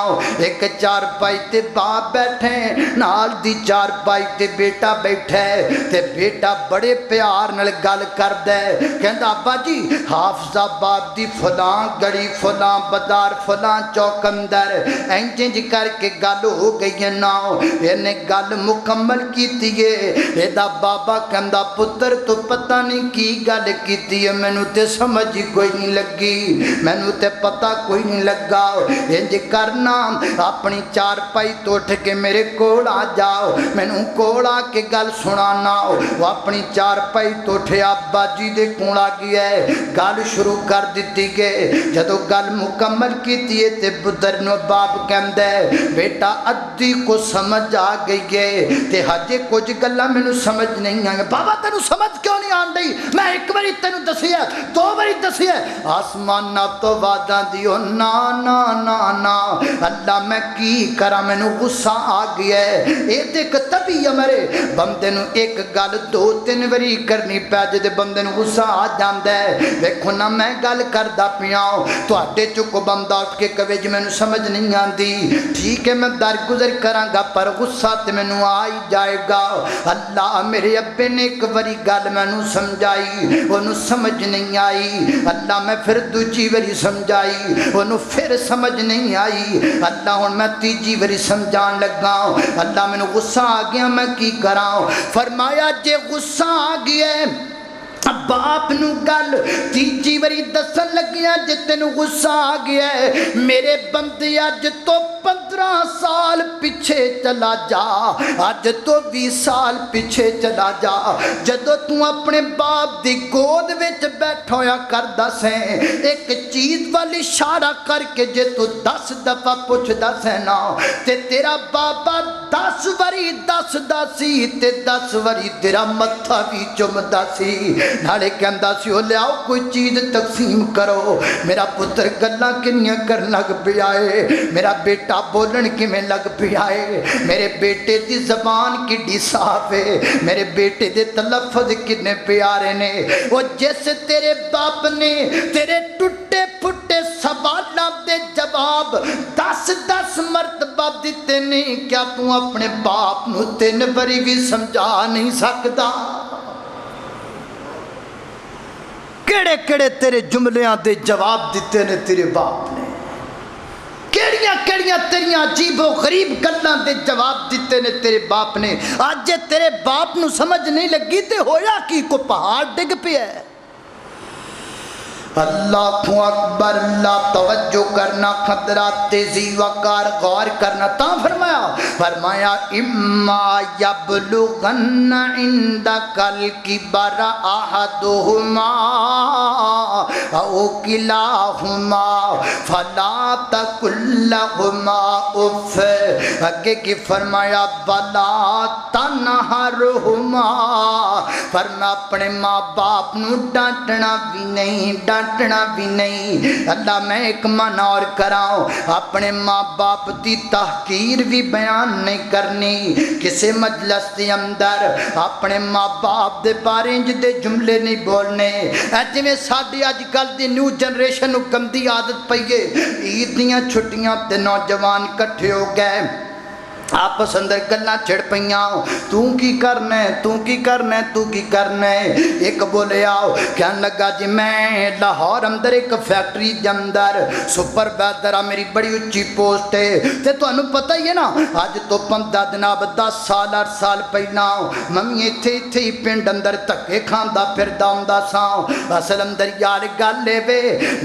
ایک چار پائی تے باپ بیٹھے، نال دی چار پائی تے بیٹا بیٹھے، تے بیٹا بڑے پیار نال گل کردا ہے، کہندا ابا جی حافظ آباد دی فلاں گڑی فلاں بازار فلاں چوک اندر انج کر کے گل ہو گئی نا، انہیں گل مکمل کیتی ہے۔ ایدا بابا کہندا پتر تو پتہ نہیں کی گل کیتی ہے، مینوں تے سمجھ کوئی نہیں لگی، مینوں تے پتہ کوئی نہیں لگا۔ انج کرنا اپنی چار پائی تو اٹھ کے میرے کول آ جاؤ، مینوں کول آ کے گل سنانا۔ وہ اپنی چار پائی تو اٹھیا ابا جی دے کول آ گیا ہے، گل شروع کر دیتی گئے۔ جدو گل مکمل کیتی ہے تے پتر نو باپ کہندا ہے بیٹا ادھی کو سمجھ آ گئی ہے تے ہجے کچھ گلاں مینوں سمجھ نہیں آئیں۔ بابا تینوں سمجھ کیوں نہیں آن دئی؟ میں ایک باری تینوں دسی ہے، دو باری دسی ہے، آسمان نہ تو وعدہ دیو نا نا نا نا۔ اللہ میں کی کرا، مینوں غصہ آ گیا ہے۔ اے دیکھ تبھی امرے بندے نو ایک گل دو تین باری کرنی پے جے بندے نو غصہ آ جاندا ہے۔ ویکھو نا میں گل کردا پیاں تواڈے چوں کو بندہ اٹھ کے کہے جی مینوں سمجھ نہیں آندی، ٹھیک ہے میں درگزر کراں گا پر غصہ تے مینوں آ ہی جائے گا۔ اللہ میرے ابے نے ایک باری گل مینوں سمجھائی، اونوں سمجھ نہیں آئی، اللہ میں پھر دوجی باری سمجھائی، اونوں پھر سمجھ نہیں آئی، اللہ ہن میں تیجی باری سمجھان لگا، اللہ مینوں غصہ آ گیا میں کی کراں؟ فرمایا جے غصہ آ گیا باپ نو گل تیجی باری دسن لگیاں جے تینوں غصہ آ گیا ہے، میرے بندے اج تو 15 سال پچھے پیچھے چلا جا اج تو 20 سال پیچھے چلا جا جدو تو اپنے باپ دی گود وچ بیٹھا ہویا کردا سیں ایک چیز والی اشارہ کر کے جے تو 10 دفعہ پوچھدا سیں نا تے تیرا بابا 10 واری دسدا سی تے 10 واری تیرا متھا بھی چمدا سی نالے کہندا سی او لیاؤ کوئی چیز تقسیم کرو میرا پتر گلاں کنیاں کر لگ پیا اے میرا بیٹا بولن کیویں لگ پیا اے میرے بیٹے دی زبان کڈی صاف ہے میرے بیٹے دے تلفظ کتنے پیارے نے وہ جیسے تیرے باپ نے تیرے ٹوٹے پھٹے سوالوں دے جواب 10 مرتبہ دیتے نہیں کیا تو اپنے باپ نو 3 باری بھی سمجھا نہیں سکتا کیڑے کیڑے تیرے جملیاں دے جواب دیتے نے تیرے باپ نے کیڑیاں کیڑیاں تیریاں عجیب و غریب گلاں دے جواب دیتے نے تیرے باپ نے آج جے تیرے باپ نو سمجھ نہیں لگی تے ہویا کی کو پہاڑ ڈگ پیا ہے اللہ اکبر اللہ توجہ کرنا خطرات تیزی وقار غور کرنا تا فرمایا اما یبلغن عندک الکبر احدہما او کلاہما فلا تقل لہما اف اگے کی فرمایا بلا تنہرہما فرمایا اپنے ماں باپ نو ڈانٹنا بھی نہیں ڈانٹنا بھی نہیں اللہ میں ایک معنی اور کراؤں اپنے ماں باپ دی تحقیر بھی بیان نہیں کرنی کسی مجلس دے اندر اپنے ماں باپ دے بارے دے جملے نہیں بولنے ایجے میں ساڑھی آج کل دی نیو جنریشن گندی عادت پئیے عید دیاں چھٹیاں تے نوجوان کٹھے ہو گئے آپس اندر گلاں چھڑ پئیاں تو کی کرنا ہے تو کی کرنا ہے تو کی کرنا ہے ایک بولے آؤ کہنے لگا جی میں لاہور اندر ایک فیکٹری دے اندر سپروائزر میری بڑی اچھی پوسٹ ہے تے تو انہوں پتہ ہی ہے نا آج تو 15 جناب 10 سال 8 سال پہلا ممی ایتھے ہی پنڈ اندر تکے کھاندا پھردا ہوندا سا اصل اندر یار گل لے وے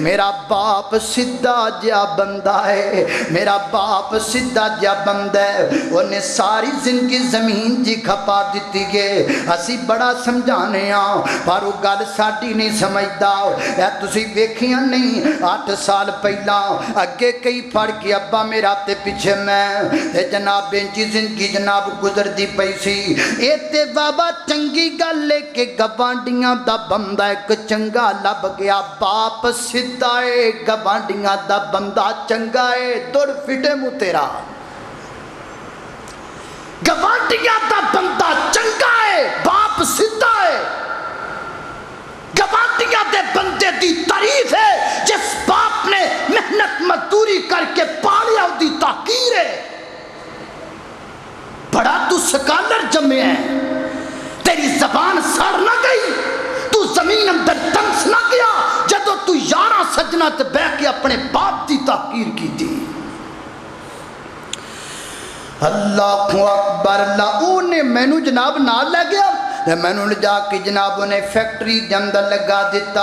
میرا باپ سیدھا جیا بندہ ہے میرا باپ سیدھا جیا بندہ ہے انہیں ساری زندگی زمین جی کھپا دیتی گئے اسی بڑا سمجھانے آؤ پر وہ گل ساڑھی نہیں سمجھدا اے تسی ویکھیاں نہیں 8 سال پہلا اگے کئی پھڑ کے ابا میرا تے پیچھے میں جناب بینچی زندگی جناب گزر دی پیسی اے تے بابا چنگی گل لے کے گوانڈیاں دا بندہ ایک چنگا لب گیا باپ سدھا ہے گوانڈیاں دا بندہ چنگا ہے دور فٹے مو تیرا گوانڈیاں دا بندہ چنگا ہے باپ سدھا ہے گوانڈیاں دے بندے دی تعریف ہے جس باپ نے محنت مزدوری کر کے پالیا دی تحقیر ہے بڑا تو سکالر جمع ہے تیری زبان سڑ نہ گئی تو زمین اندر دنس نہ گیا جدو تو 11 سجنہ تے بہ کے اپنے باپ دی تحقیر کی تھی اللہ اکبر اللہ اونے مینو جناب نال لے گیا میں نے جا کے جناب انہیں فیکٹری دے اندر لگا دیتا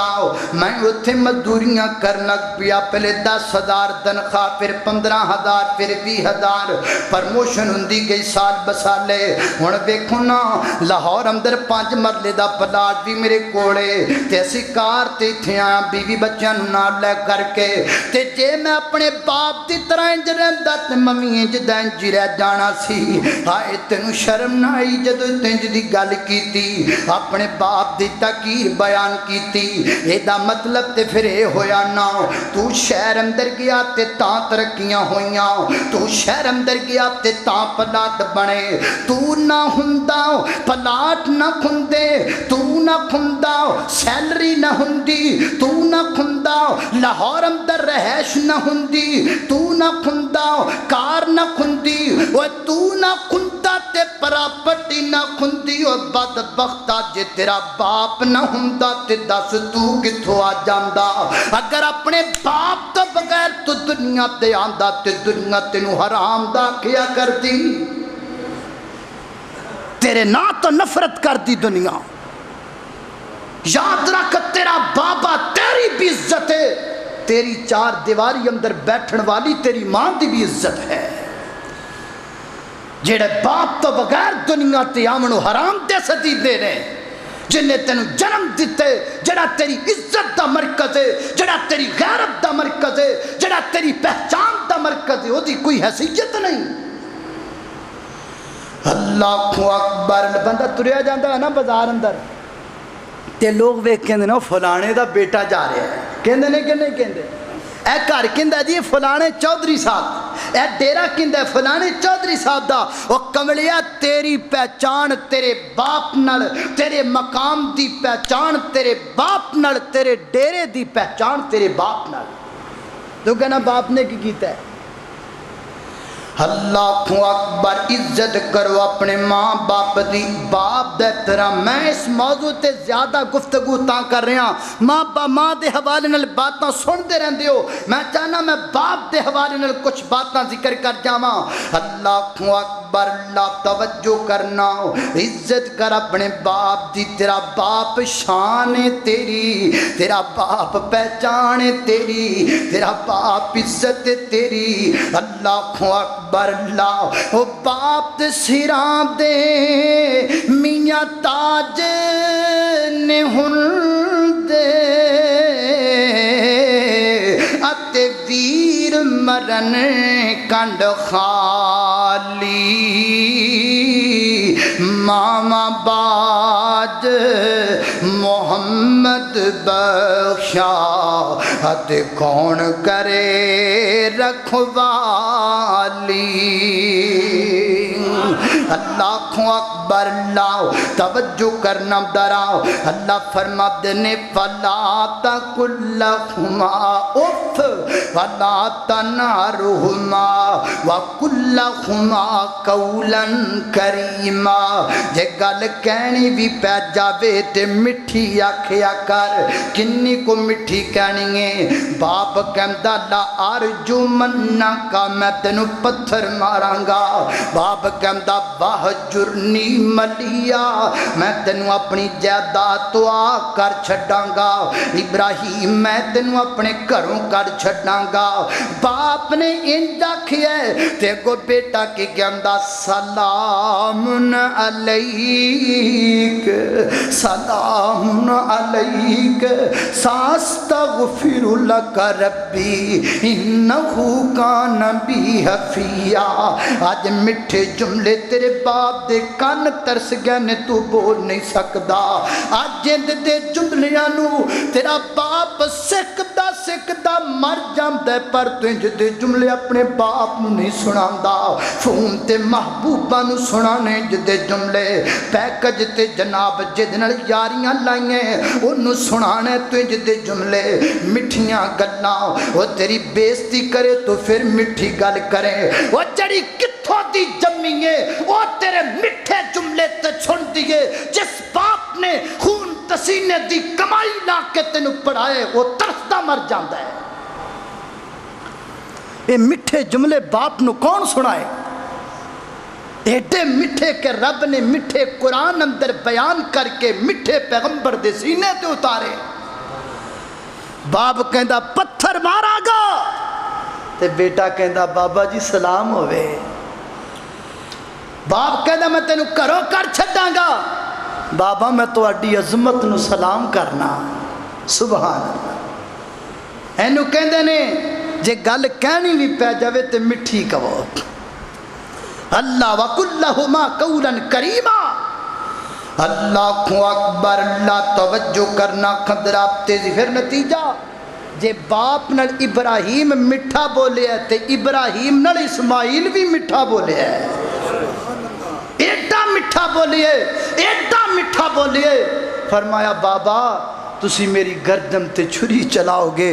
میں اتھے مزدوریاں کر لگ پیا پہلے 10,000 تنخواہ پھر 15,000 پھر 20,000 پرموشن ہوندی گئی سال بسالے ہن ویکھو نا لاہور اندر 5 مرلے دا پلاٹ بھی میرے کولے تے اسی کار تے ایتھے آیا بیوی بچیاں نوں نال لے کر کے تے جے میں اپنے باپ دی طرح انج رہندا تے ممی انج دا انج رہ جانا سی ہائے تینوں شرم نہ آئی جدوں انج دی گل کی اپنے باپ دی تقیر بیان کیتی اے دا مطلب تے پھر اے ہویا نا تو شہر اندر گیا تے تاں ترقیاں ہویاں تو شہر اندر گیا تے تاں پلاٹ بنے تو نہ ہوندا پلاٹ نہ کھندے تو نہ کھندا سیلری نہ ہوندی تو نہ کھندا لاہور اندر رہائش نہ ہوندی تو نہ کھندا کار نہ کھندی او تو نہ کھندا تے پراپرٹی نہ کھندی او بدبختہ جے تیرا باپ نہ ہوندا تے دس تو کتھوں آ جاندا اگر اپنے باپ تو بغیر تو دنیا تے آندا تے دنیا تینوں حرام دا کیا کرتی تیرے نا تو نفرت کرتی دنیا یاد رکھ تیرا بابا تیری بھی عزت ہے تیری 4 دیواری اندر بیٹھن والی تیری ماں دی بھی عزت ہے جڑے باپ تو بغیر دنیا تے آمن و حرام تے ستیدے نے، جنہیں تینوں جنم دیتے، جڑا تیری عزت دا مرکز ہے، جڑا تیری غیرت دا مرکز ہے، جڑا تیری پہچان دا مرکز ہے، وہ دی کوئی حیثیت نہیں۔ اللہ اکبر، بندہ تریا جاندہ ہے نا بازار اندر تے لوگ ویکھ کہندے نا فلانے دا بیٹا جا رہا ہے، کہندے نہیں کہ نہیں کہندے، اے گھر کہندا جی فلانے چودھری صاحب، اے ڈیرا کہندا فلانے چودھری صاحب دا۔ او کملیا تیری پہچان تیرے باپ نال، تیرے مقام دی پہچان تیرے باپ نال، تیرے ڈیرے دی پہچان تیرے باپ نال۔ تو کہنا باپ نے کی کیتا ہے؟ اللہ اکبر، عزت کرو اپنے ماں باپ دی، باپ دے طرح۔ میں اس موضوع تے زیادہ گفتگو تاں کر رہا، ماں دے حوالے نال باتاں سن دے رہندے ہو، میں چاہنا میں باپ دے حوالے نال کچھ باتاں ذکر کر جاواں۔ اللہ اکبر، اللہ توجہ کرنا، عزت کر اپنے باپ دی، تیرا باپ شان ہے تیری، تیرا باپ پہچان ہے تیری، تیرا باپ عزت ہے تیری۔ اللہ اکبر، اللہ او باپ دے سراں دے میاں تاج نے ہندے اتے ویر مرن کنڈ خالی، ماما باج محمد بخشا اتے کون کرے رکھوالی۔ اللہ اکبر، اللہ توجہ کرنا ڈراؤ۔ اللہ فرماتے نے فلا تقل لهما اف ولا تنهرهما وقل لهما قولا کریما۔ جے گل کہنی بھی پہ جاوے تے مٹھی آکھیا کر، کنی کو مٹھی کہنی ہے؟ باپ کہندا لا ارجو منہ کا، میں تینوں پتھر ماراں گا۔ باپ کہندا واہجرنی ملیا، میں تینوں اپنی جائیداد تو آ کر چھڈاں گا۔ ابراہیم میں تینوں اپنے گھروں کر چھڈاں گا۔ باپ نے انج آکھیا تے کو بیٹا کی کہندا سلام علیک، سلام علیک ساستغفر لک ربی انہو کان بی حفیا۔ آج مٹھے جملے تیرے باپ دے کان ترس گئے نے، تو بول نہیں سکدا۔ آج جند دے جملیاں نو تیرا باپ سکدا سکدا مر جاندے، پر تنج دے جملے اپنے باپ نو نہیں سناندا۔ فون تے محبوبہ نو سنانے جدے جملے، پیکج تے جناب جد نال یاریاں لائیں انہوں سنانے تنج دے جملے۔ مٹھیاں گلاں وہ تیری بےزتی کرے تو پھر مٹھی گل کرے، وہ جڑی کتھوں دی جمی ہے وہ تیرے مٹھے جملے تے چھن دیئے۔ جس باپ نے خون تسینے دی کمائی لا کے تینوں پڑھائے وہ ترسدہ مر جاندہ ہے۔ یہ مٹھے جملے باپ نو کون سنائے؟ ایڈے مٹھے کہ رب نے مٹھے قرآن اندر بیان کر کے مٹھے پیغمبر دے سینے تے اتارے۔ باپ کہندا پتھر مارا گا تے بیٹا کہندا بابا جی سلام ہوئے۔ باپ کہندا میں تینوں کرو کر چھڈاں گا، بابا میں تو اڈی عظمت نو سلام کرنا۔ سبحان اللہ۔ اینو کہندے نے جے گل کہنی بھی پہ جاوے تے مٹھی کہو۔ اللہ وَقُلْ لَهُمَا قَوْلًا كَرِيمًا۔ اللہ اکبر، اللہ توجہ کرنا خدرہ تیزی۔ پھر نتیجہ جے باپ نال ابراہیم مٹھا بولے ہے تے ابراہیم نال اسماعیل بھی مٹھا بولے ہے۔ ایڈا مٹھا بولیے، ایڈا مٹھا بولیے۔ فرمایا بابا تسی میری گردن تے چھری چلاؤ گے،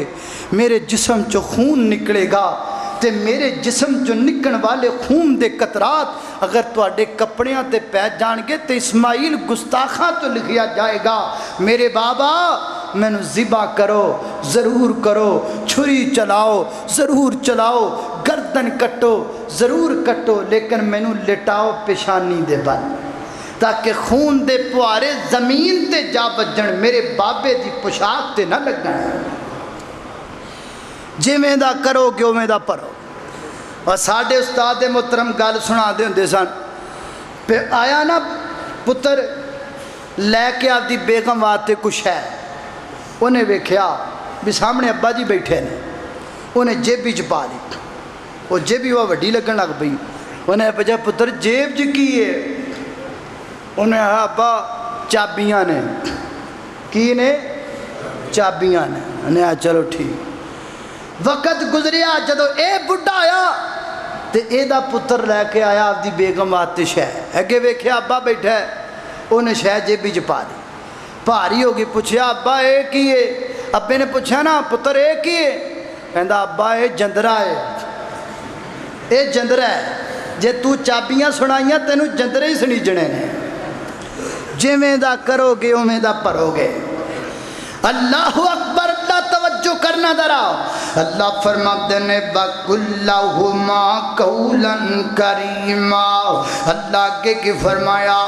میرے جسم چو خون نکلے گا تے میرے جسم چو نکن والے خون دے قطرات اگر تواڈے کپڑیاں تے پہ جان گے تے اسماعیل گستاخاں تو لکھیا جائے گا۔ میرے بابا مینو ذبح کرو، ضرور کرو، چھری چلاؤ ضرور چلاؤ، گردن کٹو ضرور کٹو، لیکن مینو لٹاؤ پیشانی دے بل، تاکہ خون دے پوارے زمین تے جا بجن، میرے بابے دی پوشاک تے نہ لگن۔ جی میں دا کرو گے میں دا پرو۔ اور ساڈے استاد محترم گل سنا دے ہوندے سن پہ آیا نا پتر لے کے آپਦੀ بیگم واسطے کچھ ہے انہیں ویکھیا بھی سامنے ابا جی بیٹھے نے انہیں جیبی چ پا لی وہ جیبی وہ وڈی لگن لگ پئی انہیں پوچھا پتر جیب چ کی ہے انہیں کہا ابا چابیاں نے کی نے چابیاں نے انہیں کہا چلو ٹھیک وقت گزریا جدو اے بڈھا آیا تے اے دا پتر لے کے آیا آپ دی بیگم واسطے شہ اگے ویکھیا ابا بیٹھا ہے انہیں شہ جیبی چ پا لی بھاری ہو گئی پوچھیا ابا اے کی ہے ابے نے پوچھا نا پتر اے کی ہے کہندا ابا اے جندرا ہے اے جندرا ہے جے تو چابیاں سنائیاں تینوں جندرے ہی سنیجنے نے جویں دا کرو گے اویں دا پرو گے اللہ اکبر اللہ توجہ کرنا ذرا اللہ فرماتے ہیں وَقُلْ قَوْلًا كَرِيمًا اللہ آگے کی فرمایا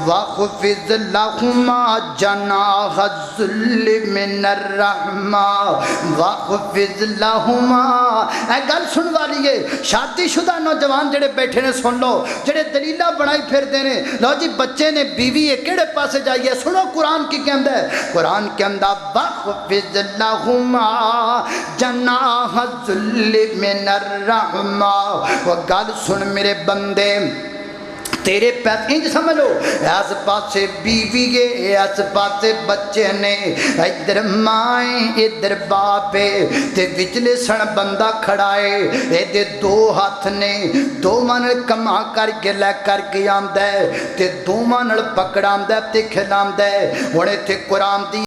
وَخْفِضْ لَهُمَا جَنَاحَ الذُّلِّ مِنَ الرَّحْمَةِ وَخْفِضْ لَهُمَا اے گل سن والی ہے شادی شدہ نوجوان جڑے بیٹھے نے سن لو جڑے دلیلہ بنائی پھر دینے لو جی بچے نے بیوی ہے کیڑے پاسے جائیے سنو قرآن کی کہندہ ہے قرآن کے اندر وَخْفِضْ لَهُمَا جَنَاحَ الذُّلِّ مِنَ الرَّحْمَةِ وہ گل سن میرے بندے تیرے پیت انج سمجھ لو اس پاسے بیوی ہے اس پاسے بچے نے ادھر مائیں ادھر باپے تے وچلے سن بندہ کھڑا ہے اے دے دو ہاتھ نے دو منل کما کر کے لے کر کے آمدہ ہے تے دو منل پکڑ آمدہ ہے تے کھل آمدہ ہے ہونے تے قرآن دی